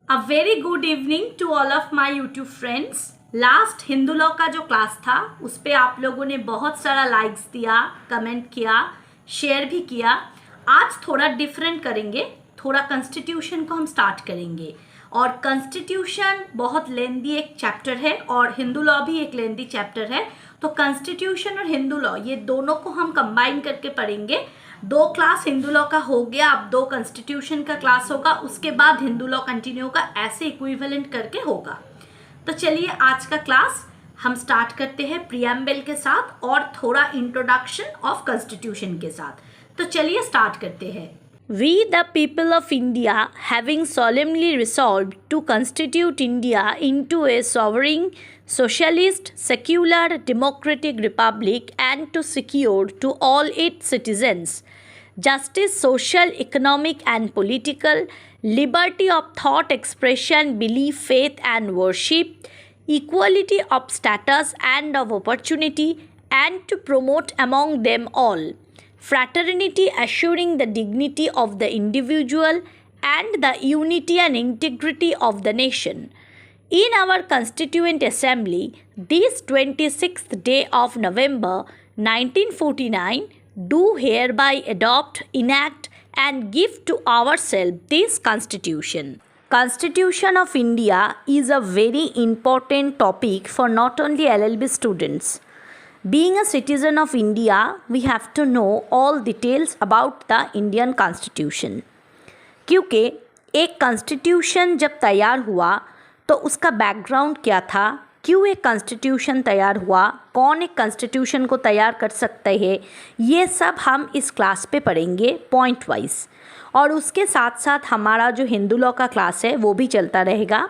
A very good evening to all of my YouTube friends. Last Hindu law का जो class था उस पर आप लोगों ने बहुत सारा लाइक्स दिया, कमेंट किया, शेयर भी किया। आज थोड़ा डिफरेंट करेंगे, थोड़ा कॉन्स्टिट्यूशन को हम स्टार्ट करेंगे। और कॉन्स्टिट्यूशन बहुत लेंदी एक चैप्टर है और हिंदू लॉ भी एक लेंदी चैप्टर है। तो कॉन्स्टिट्यूशन और हिंदू लॉ ये दोनों को हम कंबाइन करके पढ़ेंगे। 2 क्लास हिंदू लॉ का हो गया, अब 2 कॉन्स्टिट्यूशन का क्लास होगा, उसके बाद हिंदू लॉ कंटिन्यू होगा, ऐसे इक्विवेलेंट करके होगा। तो चलिए आज का क्लास हम स्टार्ट करते हैं प्रियम्बल के साथ और थोड़ा इंट्रोडक्शन ऑफ कॉन्स्टिट्यूशन के साथ। तो चलिए स्टार्ट करते हैं। We, the people of India, having solemnly resolved to constitute India into a sovereign, socialist, secular, democratic republic and to secure to all its citizens justice, social, economic and political, liberty of thought, expression, belief, faith and worship, equality of status and of opportunity, and to promote among them all fraternity, assuring the dignity of the individual and the unity and integrity of the nation. In our Constituent Assembly, this 26th day of November 1949, do hereby adopt, enact and give to ourselves this Constitution. Constitution of India is a very important topic for not only LLB students. Being a citizen of India, we have to know all details about the Indian Constitution. क्योंकि एक constitution जब तैयार हुआ तो उसका background क्या था, क्यों एक कॉन्स्टिट्यूशन तैयार हुआ, कौन एक कॉन्स्टिट्यूशन को तैयार कर सकते हैं, ये सब हम इस क्लास पे पढ़ेंगे पॉइंट वाइज। और उसके साथ साथ हमारा जो हिंदू लॉ का क्लास है वो भी चलता रहेगा।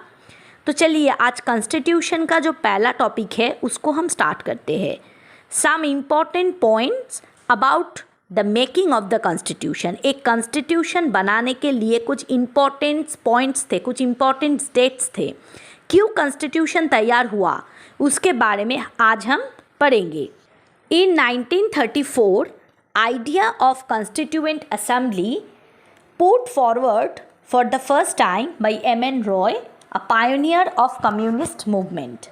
तो चलिए आज कॉन्स्टिट्यूशन का जो पहला टॉपिक है उसको हम स्टार्ट करते हैं। Some important points about the making of the constitution. एक कॉन्स्टिट्यूशन बनाने के लिए कुछ इम्पोर्टेंट पॉइंट्स थे, कुछ इम्पोर्टेंट डेट्स थे, क्यों कॉन्स्टिट्यूशन तैयार हुआ उसके बारे में आज हम पढ़ेंगे। In 1934, idea of constituent assembly put forward for the first time by M.N. Roy, a pioneer of communist movement.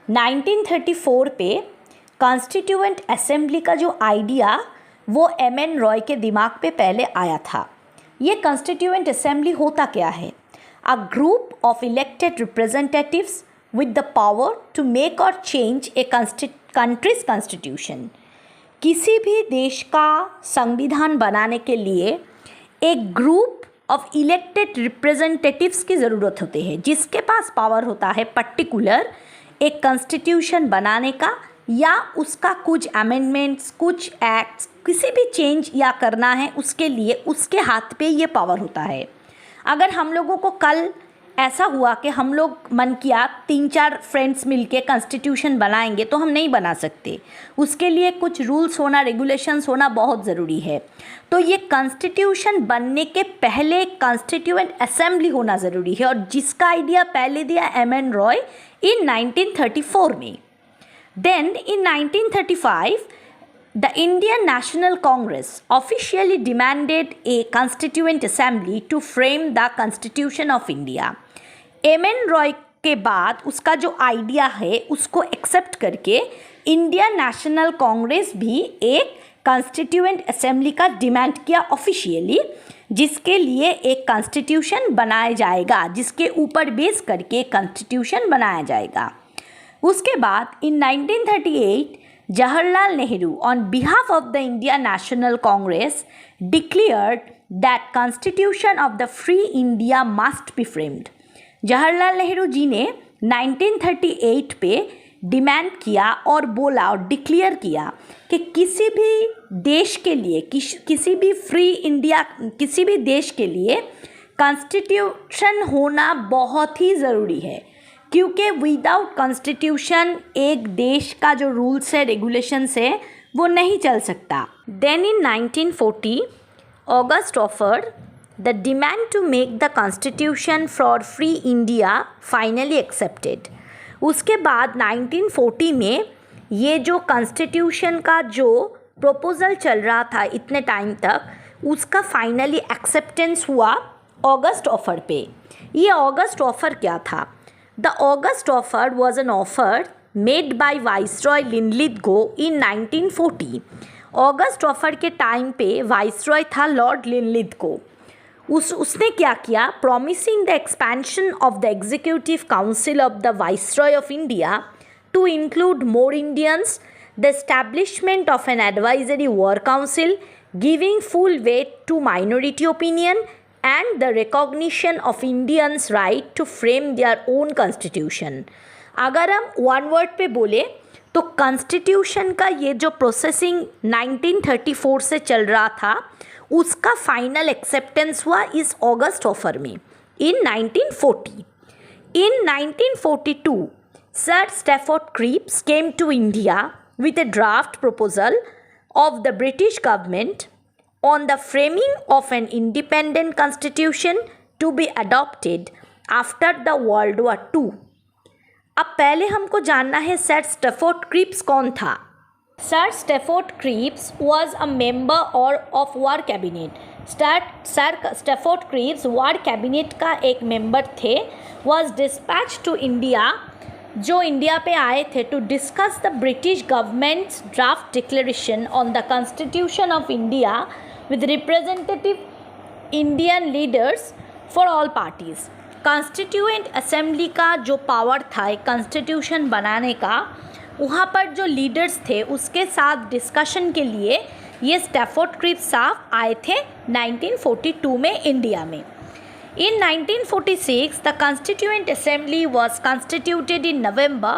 1934 पे कॉन्स्टिट्यूएंट असेंबली का जो आइडिया वो M.N. रॉय के दिमाग पे पहले आया था। ये कॉन्स्टिट्यूएंट असेंबली होता क्या है? A group of elected representatives with the power to make or change a country's constitution. किसी भी देश का संविधान बनाने के लिए एक ग्रुप ऑफ इलेक्टेड रिप्रेजेंटेटिव्स की ज़रूरत होती है, जिसके पास पावर होता है पर्टिकुलर एक कॉन्स्टिट्यूशन बनाने का या उसका कुछ अमेंडमेंट्स, कुछ एक्ट्स, किसी भी चेंज या करना है उसके लिए उसके हाथ पे ये पावर होता है। अगर हम लोगों को कल ऐसा हुआ कि हम लोग मन किया 3-4 फ्रेंड्स मिलके कॉन्स्टिट्यूशन बनाएंगे तो हम नहीं बना सकते, उसके लिए कुछ रूल्स होना, रेगुलेशंस होना बहुत ज़रूरी है। तो ये कॉन्स्टिट्यूशन बनने के पहले कॉन्स्टिट्यूएंट असेंबली होना ज़रूरी है और जिसका आइडिया पहले दिया M.N. रॉय इन 1934 में। Then in 1935, the Indian National Congress officially demanded a constituent assembly to frame the Constitution of India. M.N. Roy के बाद उसका जो आइडिया है उसको एक्सेप्ट करके इंडियन नेशनल कांग्रेस भी एक कॉन्स्टिट्यूएंट असेंबली का डिमांड किया ऑफिशियली, जिसके लिए एक कॉन्स्टिट्यूशन बनाया जाएगा, जिसके ऊपर बेस करके कॉन्स्टिट्यूशन बनाया जाएगा। उसके बाद in 1938 Jawaharlal Nehru on behalf of the Indian National Congress declared that constitution of the free India must be framed. Jawaharlal Nehru ji ने 1938 पे डिमांड किया और बोला और डिक्लेयर किया कि किसी भी देश के लिए, किसी भी फ्री इंडिया, किसी भी देश के लिए कॉन्स्टिट्यूशन होना बहुत ही ज़रूरी है, क्योंकि विदाउट कॉन्स्टिट्यूशन एक देश का जो रूल्स है, रेगुलेशंस है, वो नहीं चल सकता। Then in 1940 August offer the demand to make the constitution for free India finally accepted. उसके बाद 1940 में ये जो कॉन्स्टिट्यूशन का जो प्रपोज़ल चल रहा था इतने टाइम तक, उसका फाइनली एक्सेप्टेंस हुआ ऑगस्ट ऑफर पे। ये ऑगस्ट ऑफर क्या था? The August offer was an offer made by viceroy Linlithgow in 1940। August offer के टाइम पे वाइसरॉय था लॉर्ड लिनलिथगो। उसने क्या किया? Promising the expansion of the executive council of the viceroy of India to include more Indians, the establishment of an advisory war council, giving full weight to minority opinion, and the recognition of Indians' right to frame their own constitution। अगर हम one word पे बोले तो constitution का ये जो processing 1934 से चल रहा था उसका फाइनल एक्सेप्टेंस हुआ इस ऑगस्ट ऑफर में इन 1940। In 1942, Sir Stafford Cripps came to India with a draft proposal of the British government on the framing of an independent constitution to be adopted after the World War II। अब पहले हमको जानना है sir Stafford Cripps कौन था। Sir Stafford Cripps was a member और of war cabinet. Sir Stafford Cripps war cabinet का एक मेंबर थे। वॉज डिस्पैच टू इंडिया, जो इंडिया पे आए थे to discuss the British government's draft declaration on the constitution of India with representative Indian leaders for all parties. Constituent assembly का जो power था एक कॉन्स्टिट्यूशन बनाने का, वहाँ पर जो लीडर्स थे उसके साथ डिस्कशन के लिए ये स्टैफोर्ड क्रिप्स साहब आए थे 1942 में इंडिया में। In 1946, the Constituent Assembly was constituted in November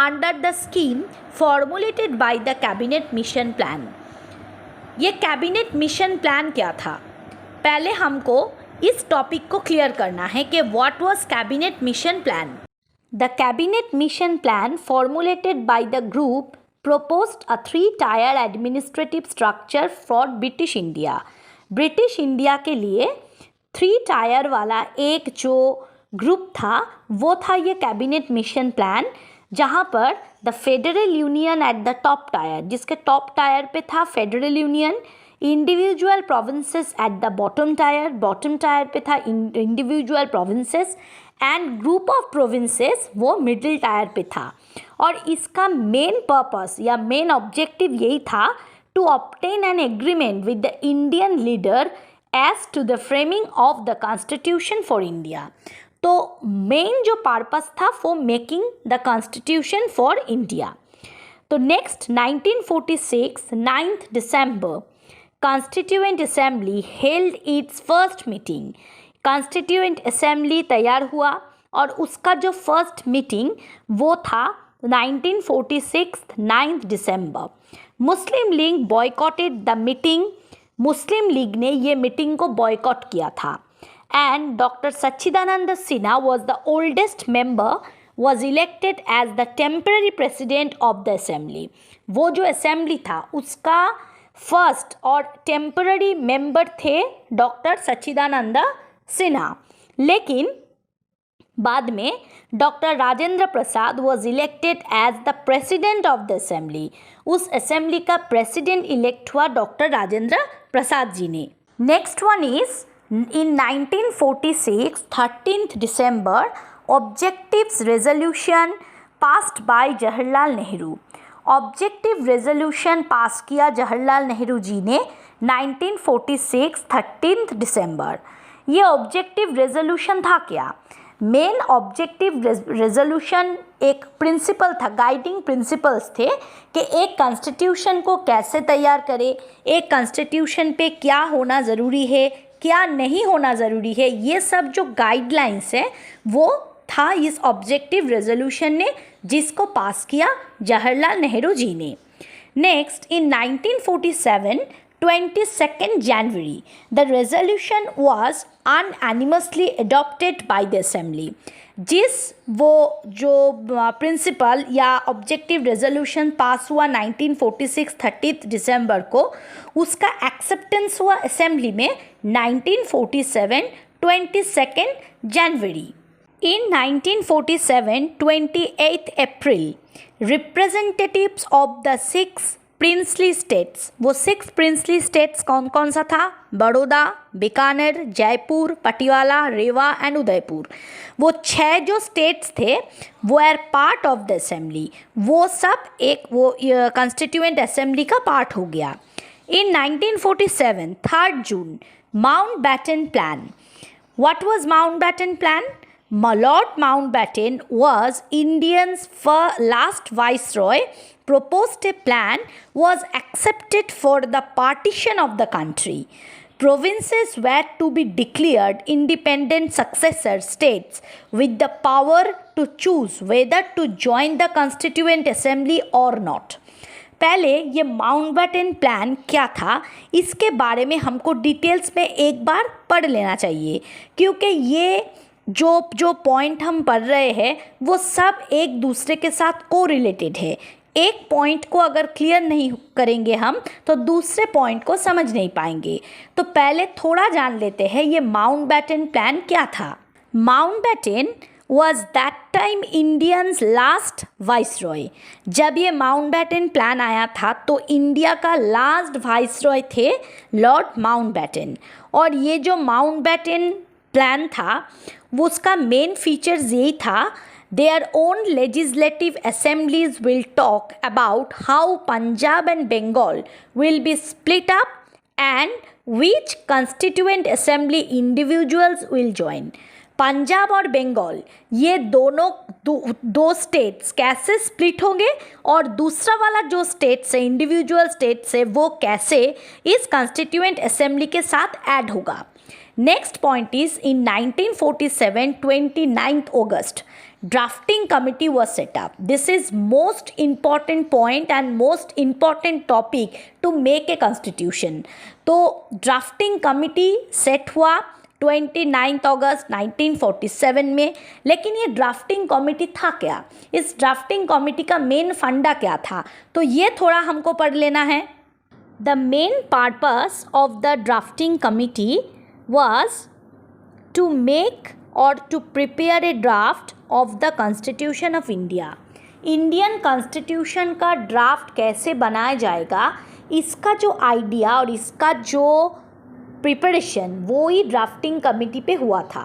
under the scheme formulated by the Cabinet Mission Plan। ये कैबिनेट मिशन प्लान क्या था? पहले हमको इस टॉपिक को क्लियर करना है कि what was cabinet mission plan. The cabinet mission plan formulated by the group proposed a 3-tier administrative structure for British India. British India के लिए 3 टायर वाला एक जो ग्रुप था वो था ये कैबिनेट मिशन प्लान, जहाँ पर the federal union at the top tier, जिसके टॉप टायर पे था federal union, individual provinces at the bottom tier पे था individual provinces, and group of provinces वो मिडिल टायर पे था। और इसका मेन पर्पस या मेन ऑब्जेक्टिव यही था to obtain an agreement with the Indian leader as to the framing of the constitution for India. तो मेन जो पर्पस था for making the constitution for India. तो next 1946 9 December constituent assembly held its first meeting. Constituent assembly तैयार हुआ और उसका जो first meeting वो था 1946 9 दिसंबर। Muslim League boycotted the meeting. Muslim League ने ये मीटिंग को बॉयकॉट किया था। And doctor Sachchidananda Sinha was the oldest member, was elected as the temporary president of the assembly. वो जो असेंबली था उसका फर्स्ट और टेम्पररी मेंबर थे डॉक्टर सच्चिदानंद सिन्हा। लेकिन बाद में doctor Rajendra Prasad was elected as the president of the assembly. उस असेंबली का प्रेसिडेंट इलेक्ट हुआ डॉक्टर राजेंद्र प्रसाद जी ने। Next one is in 1946 13th December objectives resolution passed by Jawaharlal Nehru. Objective resolution pass किया जवाहरलाल नेहरू जी ने 1946 13th दिसंबर। ये ऑब्जेक्टिव रेजोल्यूशन था क्या? मेन ऑब्जेक्टिव रेजोल्यूशन एक प्रिंसिपल था, गाइडिंग प्रिंसिपल्स थे कि एक कॉन्स्टिट्यूशन को कैसे तैयार करें, एक कॉन्स्टिट्यूशन पे क्या होना ज़रूरी है, क्या नहीं होना ज़रूरी है, ये सब जो गाइडलाइंस है वो था इस ऑब्जेक्टिव रेजोल्यूशन ने, जिसको पास किया जवाहरलाल नेहरू जी ने। Next in 1947 22nd January the resolution was unanimously adopted by the assembly। जिस वो जो प्रिंसिपल या ऑब्जेक्टिव रेजोल्यूशन पास हुआ 1946 30 दिसंबर को, उसका एक्सेप्टेंस हुआ असेंबली में 1947 22nd January। In 1947 28th April representatives of the 6 princely states. वो 6 प्रिंसली स्टेट्स कौन कौन सा था? बड़ौदा, बीकानेर, जयपुर, पटियाला, रेवा एंड उदयपुर। वो 6 जो स्टेट्स थे वो are part of the assembly. वो सब एक वो कॉन्स्टिट्यूएंट असेंबली का पार्ट हो गया। In 1947 3 June Mountbatten plan. What was Mountbatten Plan? Lord Mountbatten was India's last viceroy. Proposed a plan was accepted for the partition of the country. Provinces were to be declared independent successor states with the power to choose whether to join the Constituent Assembly or not. पहले ये Mountbatten plan क्या था इसके बारे में हमको details में एक बार पढ़ लेना चाहिए, क्योंकि ये जो पॉइंट हम पढ़ रहे हैं वो सब एक दूसरे के साथ को रिलेटेड है। एक पॉइंट को अगर क्लियर नहीं करेंगे हम तो दूसरे पॉइंट को समझ नहीं पाएंगे। तो पहले थोड़ा जान लेते हैं ये माउंटबेटन प्लान क्या था। Mountbatten was that time Indians last viceroy। जब ये माउंटबेटन प्लान आया था तो इंडिया का लास्ट वाइसरॉय थे लॉर्ड माउंटबेटन। और ये जो माउंटबेटन प्लान था वो उसका मेन फीचर्स यही था, their own legislative assemblies will talk about how Punjab and Bengal will be split up and which constituent assembly individuals will join। Punjab और बंगाल ये दोनों दो स्टेट्स कैसे स्प्लिट होंगे और दूसरा वाला जो स्टेट्स है इंडिविजुअल स्टेट्स है वो कैसे इस कॉन्स्टिट्यूएंट असेंबली के साथ ऐड होगा। Next point is in 1947 29 August drafting committee was set up. This is most important point and most important topic to make a constitution. तो ड्राफ्टिंग कमिटी सेट हुआ 29 अगस्त 1947 में। लेकिन ये ड्राफ्टिंग कमेटी था क्या, इस ड्राफ्टिंग कमेटी का मेन फंडा क्या था, तो ये थोड़ा हमको पढ़ लेना है। The main purpose of the drafting committee was to make और to prepare a draft of the constitution of India. Indian constitution का ड्राफ्ट कैसे बनाया जाएगा इसका जो आइडिया और इसका जो प्रिपरेशन वो ही ड्राफ्टिंग कमेटी पे हुआ था।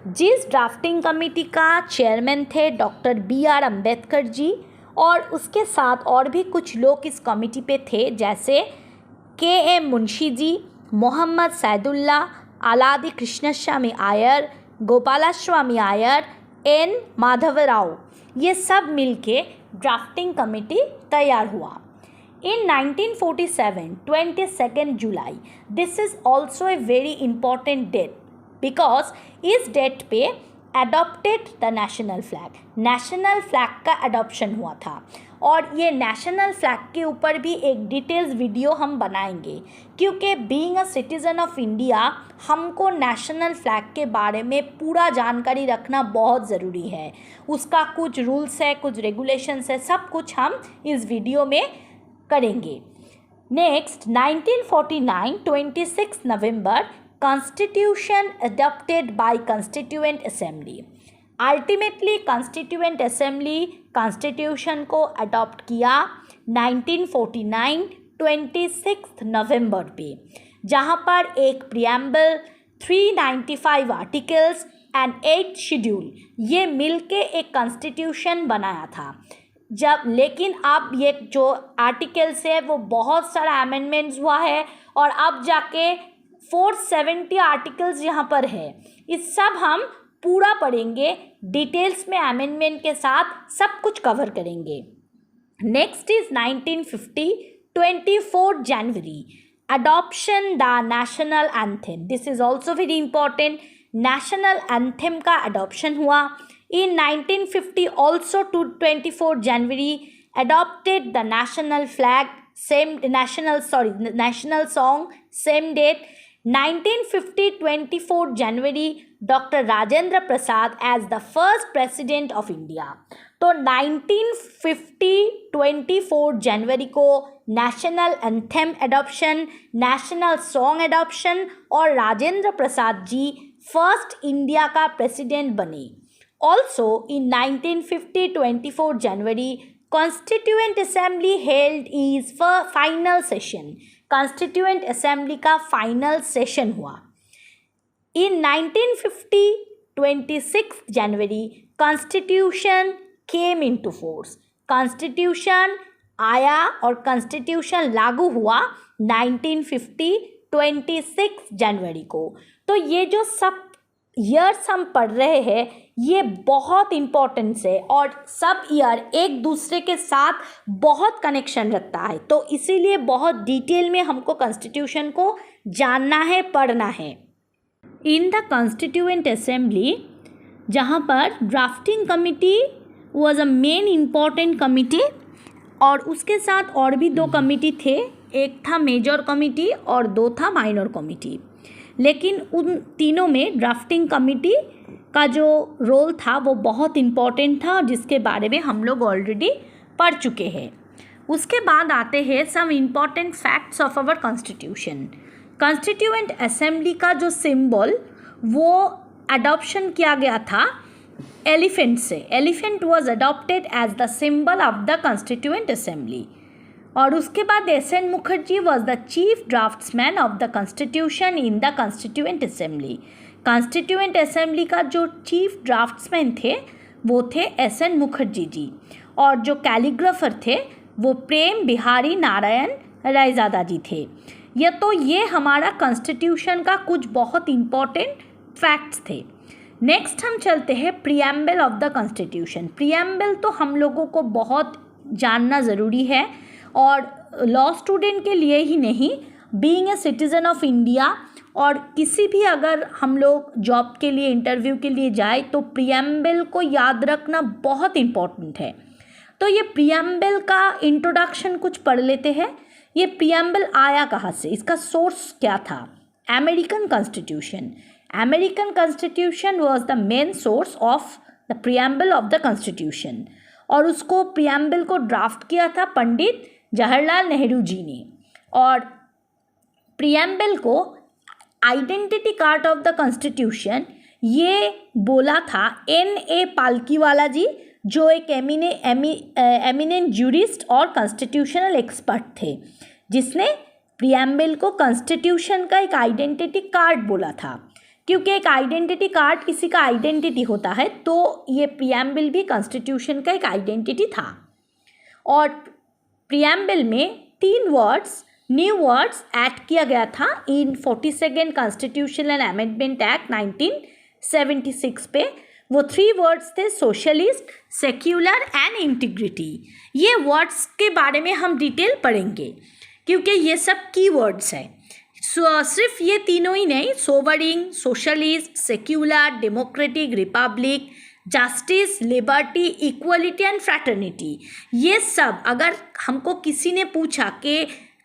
जिस ड्राफ्टिंग कमेटी का चेयरमैन थे डॉक्टर BR अम्बेडकर जी, और उसके साथ और भी कुछ लोग इस कमेटी पे थे जैसे KM मुंशी जी, मोहम्मद सैदुल्ला, आलादी कृष्णस्वामी आयर, गोपालास्वामी आयर, N माधवराव, ये सब मिलके ड्राफ्टिंग कमेटी तैयार हुआ। In 1947, 22nd July, this is also a very important date because इस डेट पे adopted the national flag। National flag का अडॉप्शन हुआ था और ये नेशनल फ्लैग के ऊपर भी एक डिटेल्स वीडियो हम बनाएंगे, क्योंकि being a citizen of India हमको नेशनल फ्लैग के बारे में पूरा जानकारी रखना बहुत ज़रूरी है। उसका कुछ रूल्स है, कुछ रेगुलेशंस है, सब कुछ हम इस वीडियो में करेंगे। Next 1949 26 November constitution adopted by constituent assembly. Ultimately constituent assembly constitution को अडॉप्ट किया 1949 26 नवंबर पे, जहाँ पर एक प्रियम्बल 395 आर्टिकल्स एंड 8 शेड्यूल ये मिलके एक कॉन्स्टिट्यूशन बनाया था। जब लेकिन अब ये जो आर्टिकल्स है वो बहुत सारा अमेंडमेंट्स हुआ है और अब जाके 470 आर्टिकल्स यहाँ पर है। इस सब हम पूरा पढ़ेंगे डिटेल्स में, अमेंडमेंट के साथ सब कुछ कवर करेंगे। Next is 1950 24 January adoption the national anthem. This is also very important. National anthem का अडॉप्शन हुआ। In 1950 also to 24 January adopted the national flag, national song, same date। 1950 24 January Dr. Rajendra Prasad as the first president of India। तो 1950 24 जनवरी को national anthem adoption, national song adoption और Rajendra Prasad ji first India का president बने। Also in 1950 24 January constituent assembly held is final session. Constituent assembly का final session हुआ। In 1950, 26 January, Constitution came into force. Constitution आया और Constitution लागू हुआ 1950, 26 जनवरी को। तो ये जो सब ईयर्स हम पढ़ रहे हैं ये बहुत इम्पोर्टेंस है और सब ईयर एक दूसरे के साथ बहुत कनेक्शन रखता है, तो इसीलिए बहुत डिटेल में हमको कॉन्स्टिट्यूशन को जानना है, पढ़ना है। इन द कॉन्स्टिट्यूएंट असेंबली, जहाँ पर drafting committee was a main important committee और उसके साथ और भी दो कमिटी थे, एक था मेजर कमिटी और दो था माइनर कमिटी। लेकिन उन तीनों में ड्राफ्टिंग कमिटी का जो रोल था वो बहुत इम्पॉर्टेंट था, जिसके बारे में हम लोग ऑलरेडी पढ़ चुके हैं। उसके बाद आते हैं some important facts of our constitution. Constituent assembly का जो सिंबल वो अडॉप्शन किया गया था एलिफेंट से। Elephant was adopted as the symbol of the constituent assembly. और उसके बाद S N. Mukherjee was the chief draftsman of the constitution in the constituent assembly. Constituent assembly का जो चीफ ड्राफ्ट्समैन थे वो थे एस.एन. मुखर्जी जी, और जो कैलीग्राफर थे वो प्रेम बिहारी नारायण रायजादा जी थे। ये हमारा कॉन्स्टिट्यूशन का कुछ बहुत इम्पॉर्टेंट फैक्ट्स थे। नेक्स्ट हम चलते हैं preamble of the constitution. Preamble तो हम लोगों को बहुत जानना ज़रूरी है और लॉ स्टूडेंट के लिए ही नहीं, being a citizen of India और किसी भी अगर हम लोग जॉब के लिए इंटरव्यू के लिए जाए तो प्रीएम्बल को याद रखना बहुत इम्पॉर्टेंट है। तो ये प्रीएम्बल का इंट्रोडक्शन कुछ पढ़ लेते हैं। ये प्रीएम्बल आया कहाँ से, इसका सोर्स क्या था? American constitution. American constitution was the main source of the preamble of the constitution, और उसको प्रीएम्बल को ड्राफ्ट किया था पंडित जवाहरलाल नेहरू जी ने। और प्रीएम्बल को identity card of the constitution ये बोला था N.A. पालकीवाला जी, जो एक एमिनेंट जूरिस्ट और कॉन्स्टिट्यूशनल एक्सपर्ट थे, जिसने प्रीएम्बल को कॉन्स्टिट्यूशन का एक आइडेंटिटी कार्ड बोला था। क्योंकि एक आइडेंटिटी कार्ड किसी का आइडेंटिटी होता है, तो ये प्रीएम्बल भी कॉन्स्टिट्यूशन का एक आइडेंटिटी था। और प्रीएम्बल में 3 वर्ड्स, न्यू वर्ड्स ऐड किया गया था इन 42nd कॉन्स्टिट्यूशनल अमेंडमेंट एक्ट 1976 पे। वो 3 वर्ड्स थे, सोशलिस्ट, सेक्युलर एंड इंटीग्रिटी। ये वर्ड्स के बारे में हम डिटेल पढ़ेंगे क्योंकि ये सब की वर्ड्स हैं। सिर्फ ये तीनों ही नहीं, sovereign, socialist, secular, democratic, republic, justice, liberty, equality and fraternity, ये सब अगर हमको किसी ने पूछा कि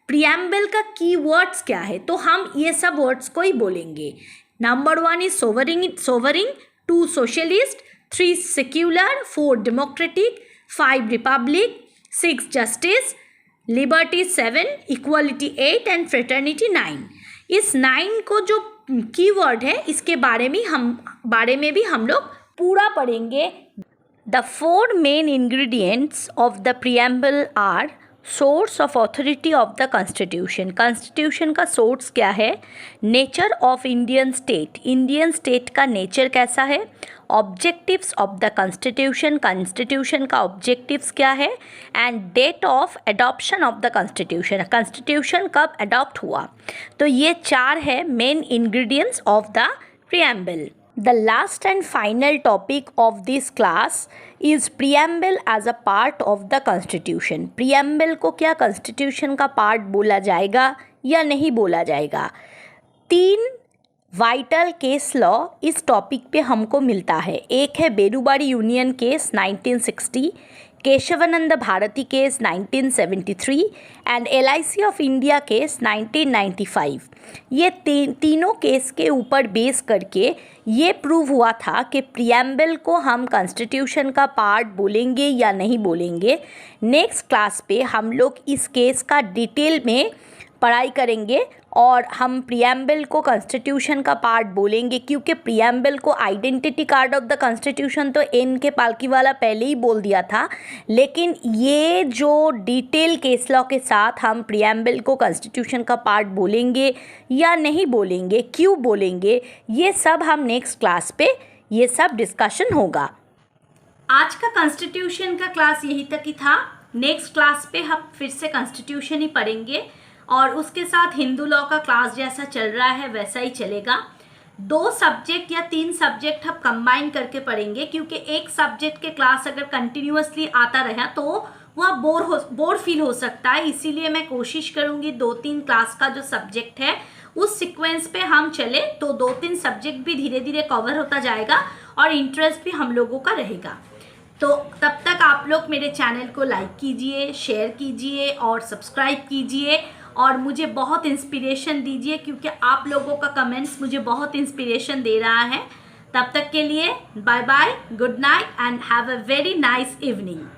प्रीएम्बल का की वर्ड्स क्या है तो हम ये सब वर्ड्स को ही बोलेंगे। Number 1 is sovereign, 2 socialist, 3 secular, 4 democratic, 5 republic, 6 justice, liberty 7, equality 8 and fraternity 9। इस 9 को जो कीवर्ड है इसके बारे में भी हम लोग पूरा पढ़ेंगे। The 4 main ingredients of the preamble are source of authority of the constitution. Constitution का सोर्स क्या है? Nature of Indian state, Indian state का नेचर कैसा है? Objectives of the constitution, constitution का ऑब्जेक्टिव्स क्या है? And date of adoption of the constitution, constitution कब अडॉप्ट हुआ। तो ये 4 है main ingredients of the preamble. The last and final topic of this class is preamble as a part of the constitution. Preamble को क्या constitution का part बोला जाएगा या नहीं बोला जाएगा? 3 वाइटल केस लॉ इस टॉपिक पे हमको मिलता है। एक है Berubari union case 1960, Kesavananda Bharati case 1973 and LIC of India case 1995। ये तीनों केस के ऊपर बेस करके ये प्रूव हुआ था कि प्रीएम्बल को हम कॉन्स्टिट्यूशन का पार्ट बोलेंगे या नहीं बोलेंगे। नेक्स्ट क्लास पे हम लोग इस केस का डिटेल में पढ़ाई करेंगे और हम प्रियम्बल को कॉन्स्टिट्यूशन का पार्ट बोलेंगे, क्योंकि प्रियम्बल को identity card of the constitution तो एन के पालकी वाला पहले ही बोल दिया था, लेकिन ये जो डिटेल केस लॉ के साथ हम प्रियम्बल को कॉन्स्टिट्यूशन का पार्ट बोलेंगे या नहीं बोलेंगे, क्यों बोलेंगे, ये सब हम नेक्स्ट क्लास पे ये सब डिस्कशन होगा। आज का कॉन्स्टिट्यूशन का क्लास यही तक ही था। नेक्स्ट क्लास पे हम फिर से कॉन्स्टिट्यूशन ही पढ़ेंगे और उसके साथ हिंदू लॉ का क्लास जैसा चल रहा है वैसा ही चलेगा। 2 सब्जेक्ट या 3 सब्जेक्ट हम कंबाइन करके पढ़ेंगे, क्योंकि एक सब्जेक्ट के क्लास अगर कंटिन्यूअसली आता रहा तो वह बोर फील हो सकता है। इसीलिए मैं कोशिश करूँगी 2-3 क्लास का जो सब्जेक्ट है उस सीक्वेंस पे हम चले तो 2-3 सब्जेक्ट भी धीरे धीरे कवर होता जाएगा और इंटरेस्ट भी हम लोगों का रहेगा। तो तब तक आप लोग मेरे चैनल को लाइक कीजिए, शेयर कीजिए और सब्सक्राइब कीजिए और मुझे बहुत इंस्पिरेशन दीजिए, क्योंकि आप लोगों का कमेंट्स मुझे बहुत इंस्पिरेशन दे रहा है। तब तक के लिए bye bye, good night and have a very nice evening.